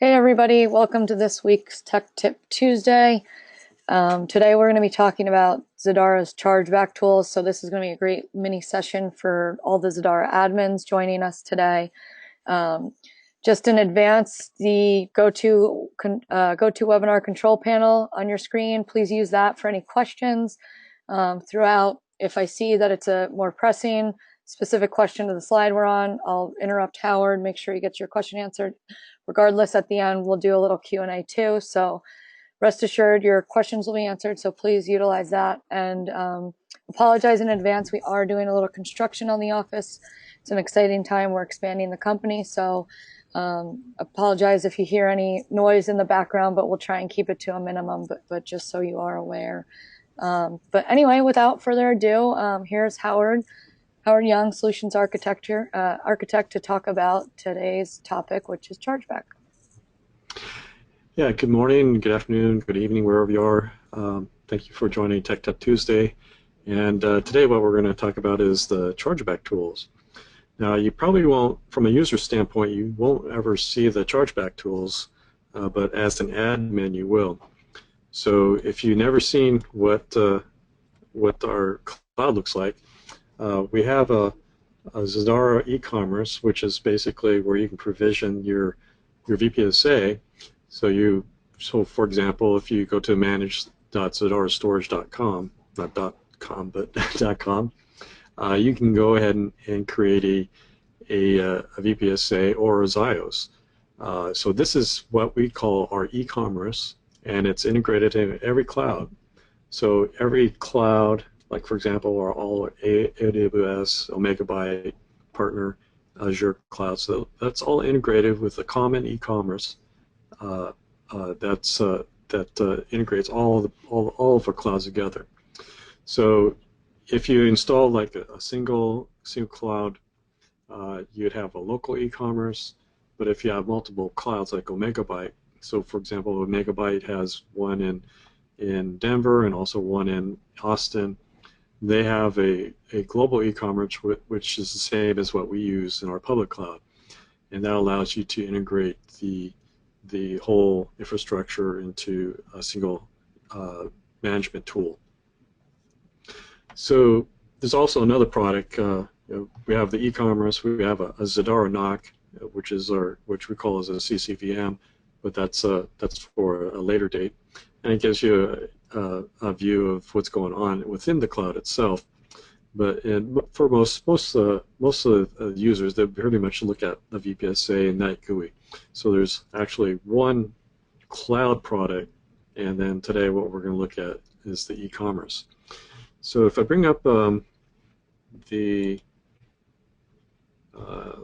Hey everybody, welcome to this week's Tech Tip Tuesday. Today we're going to be talking about Zadara's chargeback tools. So this is going to be a great mini session for all the Zadara admins joining us today. Just in advance, the GoToWebinar control panel on your screen, please use that for any questions throughout. If I see that it's a more pressing specific question to the slide we're on, I'll interrupt Howard, make sure he gets your question answered. Regardless, at the end, we'll do a little Q&A too. So rest assured your questions will be answered. So please utilize that. And apologize in advance. We are doing a little construction on the office. It's an exciting time. We're expanding the company. So apologize if you hear any noise in the background, but we'll try and keep it to a minimum, but just so you are aware. But anyway, without further ado, here's Howard Young, Solutions Architect, to talk about today's topic, which is chargeback. Yeah, good morning, good afternoon, good evening, wherever you are. Thank you for joining Tech Tip Tuesday. And today what we're going to talk about is the chargeback tools. Now, you probably won't, from a user standpoint, you won't ever see the chargeback tools, but as an admin, you will. So if you've never seen what our cloud looks like, we have a Zadara e-commerce, which is basically where you can provision your VPSA. So for example, if you go to manage.zadarastorage.com, not .com, but .com, you can go ahead and create a VPSA or a Zios. So this is what we call our e-commerce, and it's integrated in every cloud. So every cloud, like for example, are all AWS, Omegabyte, partner, Azure cloud. So that's all integrated with a common e-commerce that integrates all of our clouds together. So if you install like a single cloud, you'd have a local e-commerce. But if you have multiple clouds like Omegabyte, so for example, Omegabyte has one in Denver and also one in Austin. They have a global e-commerce which is the same as what we use in our public cloud, and that allows you to integrate the whole infrastructure into a single management tool. So there's also another product. We have the e-commerce. We have a Zadara NOC, which we call as a CCVM, but that's for a later date, and it gives you a view of what's going on within the cloud itself. But for most of the users, they pretty much look at the VPSA and that GUI. So there's actually one cloud product, and then today what we're going to look at is the e-commerce. So if I bring up let's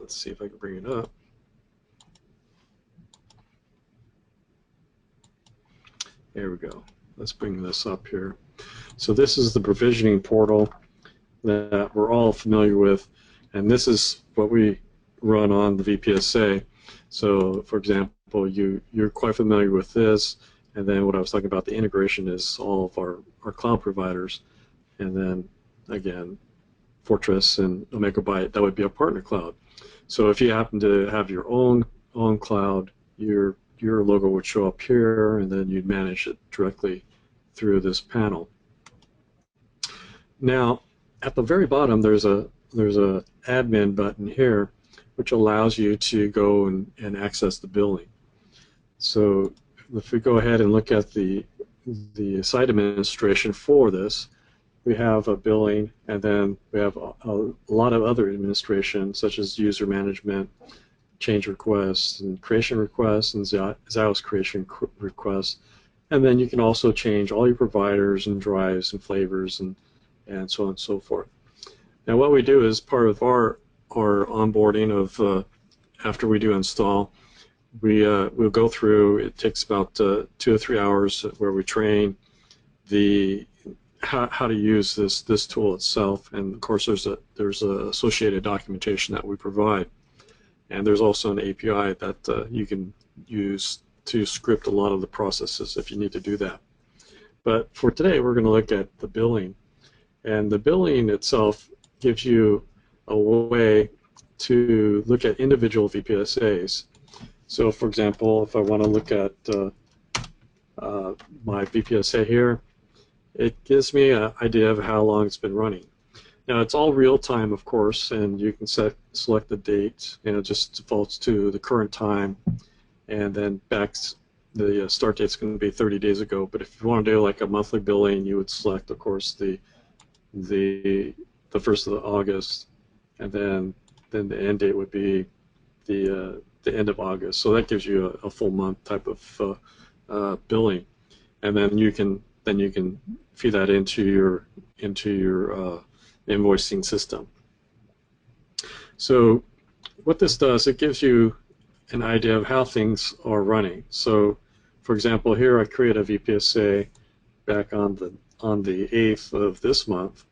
see if I can bring it up. There we go. Let's bring this up here. So this is the provisioning portal that we're all familiar with, and this is what we run on the VPSA. So for example, you're quite familiar with this, and then what I was talking about, the integration is all of our cloud providers, and then again, Fortress and Omegabyte, that would be a partner cloud. So if you happen to have your own cloud, your logo would show up here, and then you'd manage it directly through this panel. Now, at the very bottom, there's a admin button here, which allows you to go and access the billing. So if we go ahead and look at the site administration for this, we have a billing, and then we have a lot of other administration, such as user management, change requests, and creation requests, and Zios creation requests. And then you can also change all your providers and drives and flavors and so on and so forth. Now what we do is part of our onboarding of after we do install, we'll go through. It takes about 2 or 3 hours where we train how to use this tool itself, and of course there's a associated documentation that we provide, and there's also an API that you can use to script a lot of the processes if you need to do that. But for today, we're going to look at the billing, and the billing itself gives you a way to look at individual VPSAs. So for example, if I want to look at my VPSA here, it gives me an idea of how long it's been running. Now it's all real time, of course, and you can select the date, and it just defaults to the current time, and then the start date's going to be 30 days ago. But if you want to do like a monthly billing, you would select, of course, the 1st of August, and then the end date would be the end of August. So that gives you a full month type of billing, and then you can feed that into your invoicing system. So what this does, it gives you an idea of how things are running. So for example, here I create a VPSA back on the 8th of this month,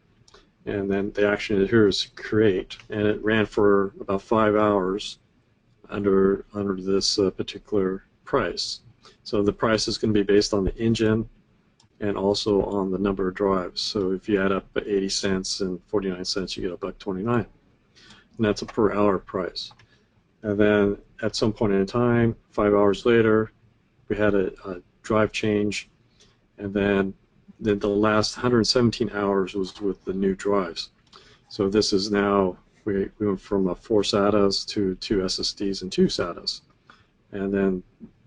and then the action here is create, and it ran for about 5 hours under this particular price. So the price is going to be based on the engine and also on the number of drives. So if you add up 80 cents and 49 cents, you get $1.29, and that's a per hour price. And then at some point in time, 5 hours later, we had a drive change, and then the last 117 hours was with the new drives. So this is now, we went from 4 SATAs to 2 SSDs and 2 SATAs, and then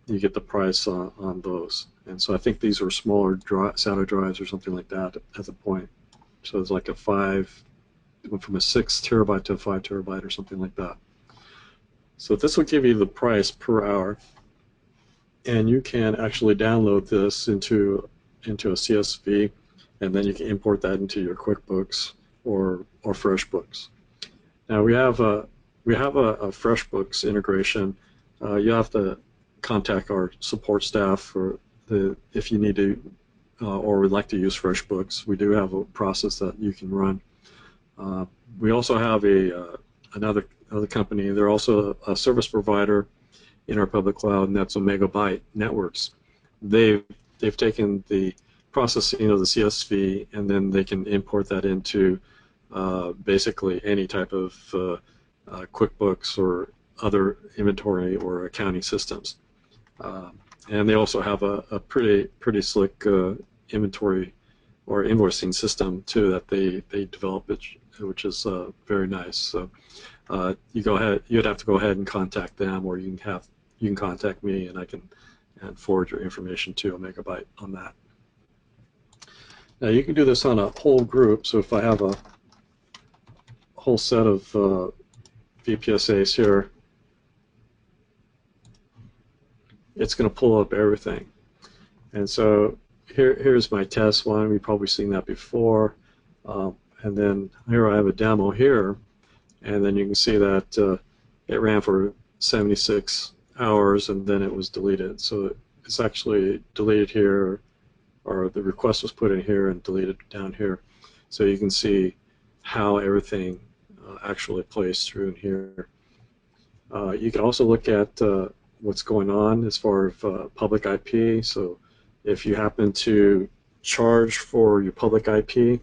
you get the price on those. And so I think these are smaller SATA drives or something like that at the point. So it's like it went from a 6 terabyte to a 5 terabyte or something like that. So this will give you the price per hour, and you can actually download this into a CSV, and then you can import that into your QuickBooks or FreshBooks. Now we have a FreshBooks integration. You have to contact our support staff if you need to or would like to use FreshBooks. We do have a process that you can run. We also have another company. They're also a service provider in our public cloud, and that's Megabyte Networks. They've taken the processing of the CSV, and then they can import that into basically any type of QuickBooks or other inventory or accounting systems. And they also have a pretty slick inventory or invoicing system too that they develop, which is very nice. So you'd have to go ahead and contact them, or you can contact me, and I can forward your information to a Megabyte on that. Now you can do this on a whole group. So if I have a whole set of VPSAs here, it's going to pull up everything. And so here's my test one. We've probably seen that before. And then here I have a demo here, and then you can see that it ran for 76 hours, and then it was deleted. So it's actually deleted here, or the request was put in here and deleted down here. So you can see how everything actually plays through in here. You can also look at what's going on as far as public IP. So if you happen to charge for your public IP,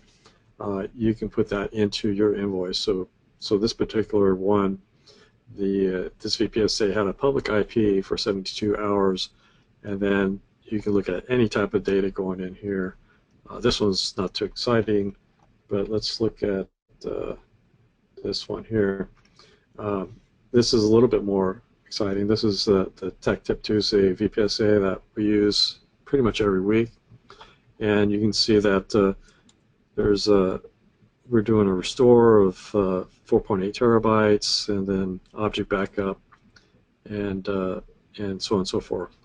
you can put that into your invoice. So this particular one, this VPSA had a public IP for 72 hours, and then you can look at any type of data going in here. This one's not too exciting, but let's look at this one here. This is a little bit more exciting. This is the Tech Tip Tuesday VPSA that we use pretty much every week, and you can see that we're doing a restore of 4.8 terabytes, and then object backup, and so on and so forth.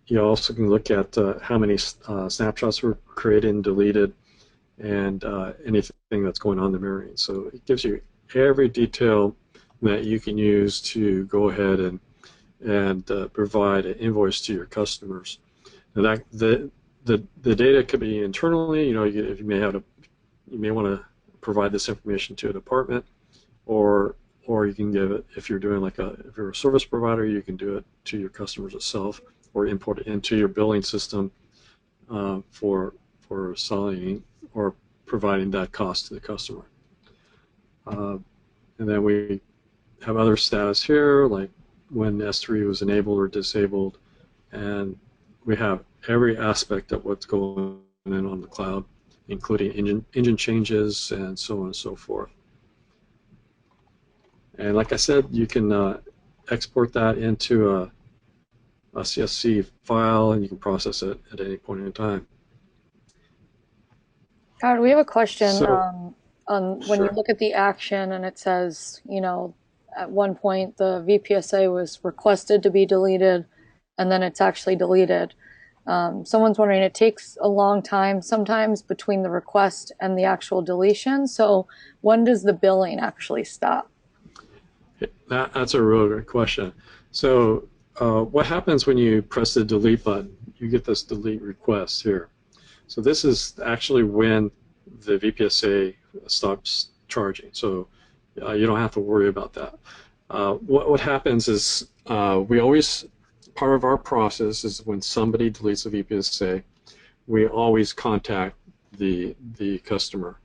You also can look at how many snapshots were created and deleted, and anything that's going on in the mirroring. So it gives you every detail that you can use to go ahead and provide an invoice to your customers. And that the data could be internally. If you may want to provide this information to a department, or you can give it, if you're doing if you're a service provider, you can do it to your customers itself, or import it into your billing system for selling or providing that cost to the customer. And then we have other status here, like when S3 was enabled or disabled, and we have every aspect of what's going on the cloud, including engine changes and so on and so forth. And like I said, you can export that into a CSV file, and you can process it at any point in time. Howard, we have a question So, on when you sure. look at the action and it says, you know, at one point the VPSA was requested to be deleted and then it's actually deleted. Someone's wondering, it takes a long time sometimes between the request and the actual deletion. So when does the billing actually stop? That's a real good question. So what happens when you press the delete button? You get this delete request here. So this is actually when the VPSA stops charging. So you don't have to worry about that. What happens is we always, part of our process is when somebody deletes a VPSA, we always contact the customer.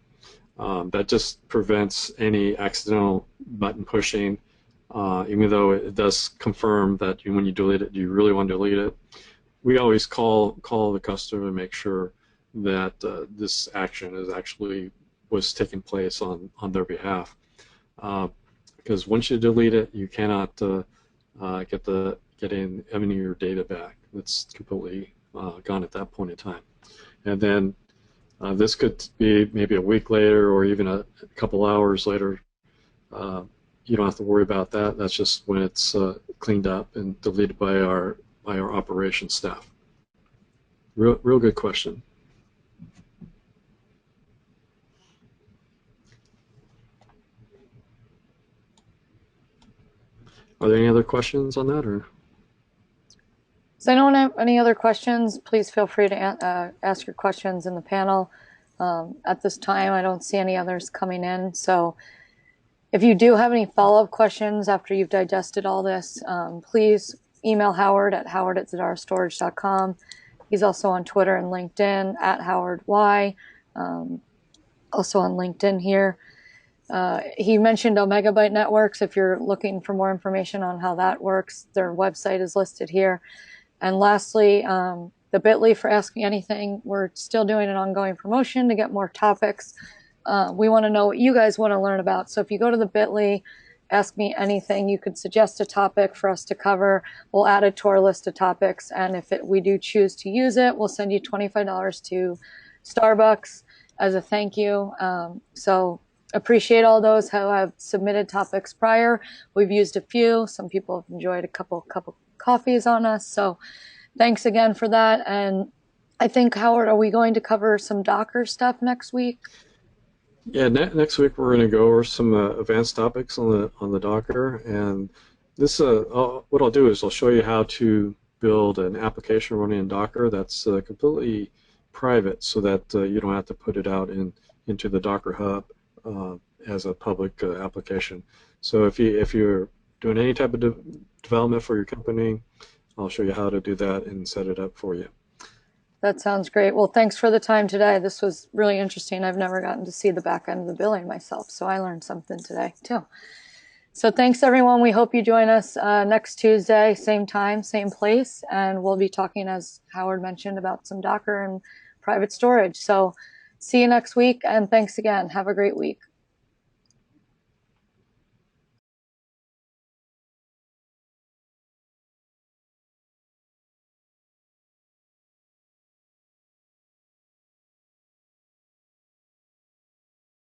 That just prevents any accidental button pushing, even though it does confirm that when you delete it, you really want to delete it. We always call the customer to make sure that this action is actually was taking place on their behalf. Because once you delete it, you cannot get any of your data back. It's completely gone at that point in time. And then this could be maybe a week later or even a couple hours later. You don't have to worry about that. That's just when it's cleaned up and deleted by our operations staff. Real good question. Are there any other questions on that, or? Does anyone have any other questions? Please feel free to ask your questions in the panel. At this time, I don't see any others coming in. So if you do have any follow-up questions after you've digested all this, please email Howard at howard@zadarastorage.com. He's also on Twitter and LinkedIn at Howard Y. Also on LinkedIn here. He mentioned Omega Byte Networks. If you're looking for more information on how that works, their website is listed here. And lastly, the bit.ly for Ask Me Anything. We're still doing an ongoing promotion to get more topics. We want to know what you guys want to learn about. So if you go to the bit.ly, Ask Me Anything, you could suggest a topic for us to cover. We'll add it to our list of topics. And if we do choose to use it, we'll send you $25 to Starbucks as a thank you. So appreciate all those who have submitted topics prior. We've used a few. Some people have enjoyed a couple coffees on us. So thanks again for that. And I think, Howard, are we going to cover some Docker stuff next week? Yeah, next week we're going to go over some advanced topics on the Docker, and this what I'll do is I'll show you how to build an application running in Docker that's completely private, so that you don't have to put it out into the Docker Hub as a public application. So if you're doing any type of development for your company, I'll show you how to do that and set it up for you. That sounds great. Well, thanks for the time today. This was really interesting. I've never gotten to see the back end of the billing myself, so I learned something today too. So thanks, everyone. We hope you join us next Tuesday, same time, same place, and we'll be talking, as Howard mentioned, about some Docker and private storage. So see you next week, and thanks again. Have a great week.